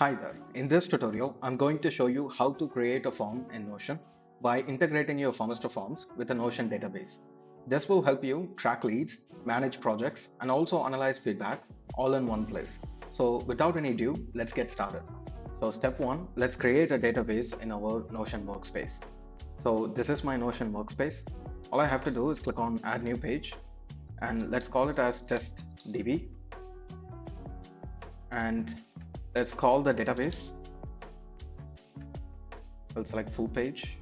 Hi there. In this tutorial, I'm going to show you how to create a form in Notion by integrating your Formester forms with a Notion database. This will help you track leads, manage projects, and also analyze feedback all in one place. So without any ado, let's get started. So step one, let's create a database in our Notion workspace. So this is my Notion workspace. All I have to do is click on add new page and let's call it as test DB, and let's call the database. We'll select full page,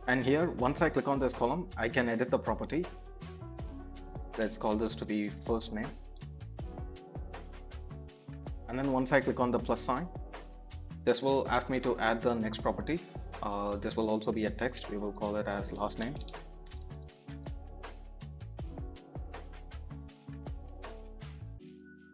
and here once I click on this column I can edit the property. Let's call this to be first name, and then once I click on the plus sign, this will ask me to add the next property. This will also be a text. We will call it as last name.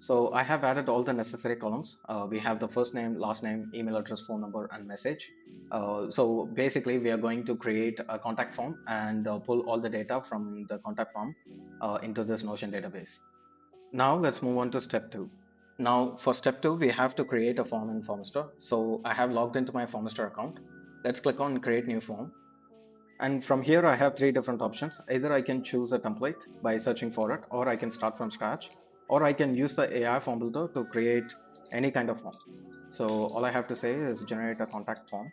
So I have added all the necessary columns. We have the first name, last name, email address, phone number, and message. So basically, we are going to create a contact form and pull all the data from the contact form into this Notion database. Now let's move on to step two. Now for step two, we have to create a form in Formester. So I have logged into my Formester account. Let's click on create new form. And from here, I have three different options. Either I can choose a template by searching for it, or I can start from scratch, or I can use the AI form builder to create any kind of form. So all I have to say is generate a contact form,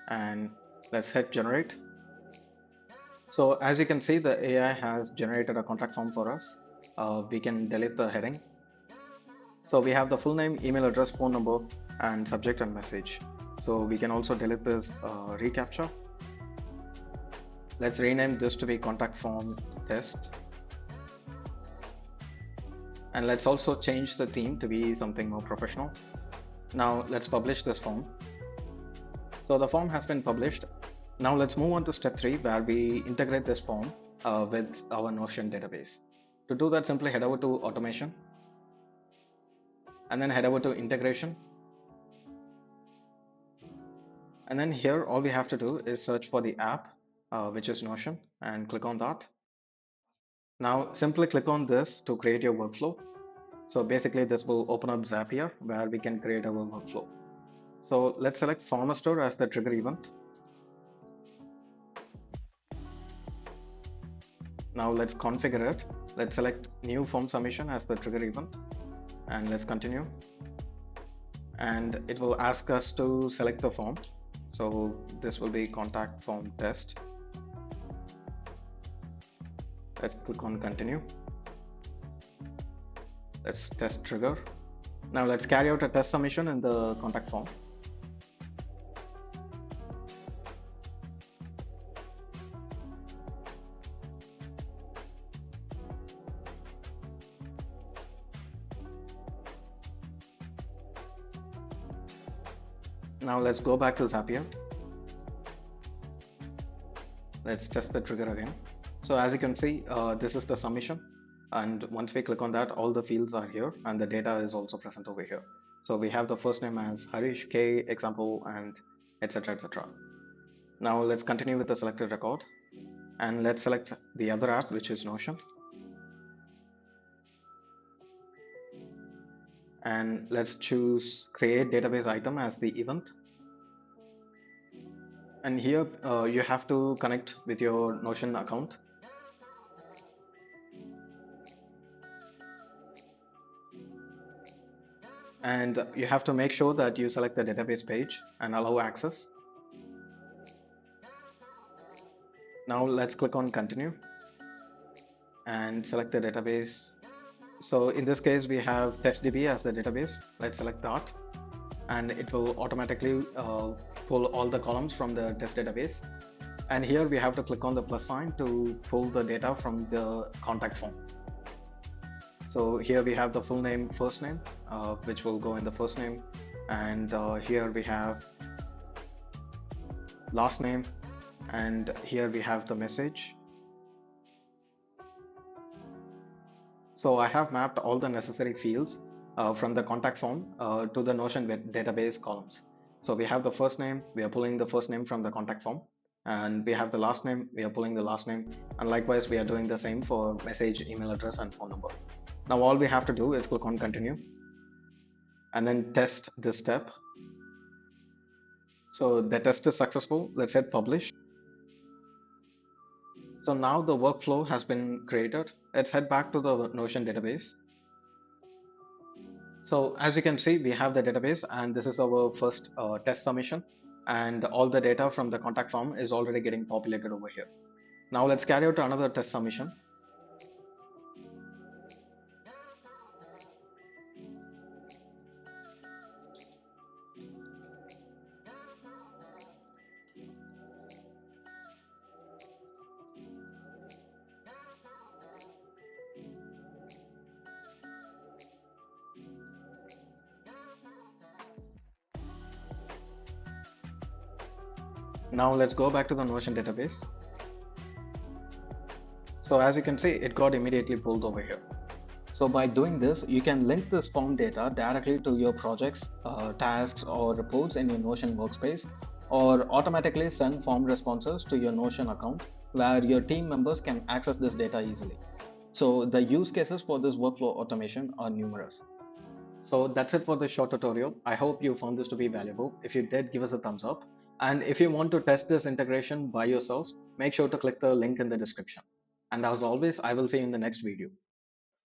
and let's hit generate. So as you can see, the AI has generated a contact form for us. We can delete the heading. So we have the full name, email address, phone number, and subject and message. So we can also delete this reCAPTCHA. Let's rename this to be contact form test. And let's also change the theme to be something more professional. Now let's publish this form. So the form has been published. Now let's move on to step three, where we integrate this form with our Notion database. To do that, simply head over to automation and then head over to integration. And then here, all we have to do is search for the app, which is Notion, and click on that. Now simply click on this to create your workflow. So basically this will open up Zapier where we can create our workflow. So let's select Formester as the trigger event. Now let's configure it. Let's select new form submission as the trigger event and let's continue. And it will ask us to select the form. So this will be contact form test. Let's click on continue. Let's test trigger. Now let's carry out a test submission in the contact form. Now let's go back to Zapier. Let's test the trigger again. So as you can see, this is the submission. And once we click on that, all the fields are here and the data is also present over here. So we have the first name as Harish K example and etc etc. Now let's continue with the selected record and let's select the other app, which is Notion. And let's choose create database item as the event. And here you have to connect with your Notion account. And you have to make sure that you select the database page and allow access. Now let's click on continue and select the database. So in this case, we have testdb as the database. Let's select that and it will automatically pull all the columns from the test database. And here we have to click on the plus sign to pull the data from the contact form. So here we have the full name, first name, which will go in the first name. And here we have last name. And here we have the message. So I have mapped all the necessary fields from the contact form to the Notion database columns. So we have the first name, we are pulling the first name from the contact form, and we have the last name, we are pulling the last name, and likewise we are doing the same for message, email address, and phone number. Now all we have to do is click on continue and then test this step. So the test is successful. Let's hit publish. So now the workflow has been created. Let's head back to the Notion database. So as you can see, we have the database and this is our first test submission, and all the data from the contact form is already getting populated over here. Now let's carry out another test submission. Now let's go back to the Notion database. So as you can see, it got immediately pulled over here. So by doing this, you can link this form data directly to your projects, tasks, or reports in your Notion workspace, or automatically send form responses to your Notion account where your team members can access this data easily. So the use cases for this workflow automation are numerous. So that's it for this short tutorial. I hope you found this to be valuable. If you did, give us a thumbs up. And if you want to test this integration by yourselves, make sure to click the link in the description. And as always, I will see you in the next video.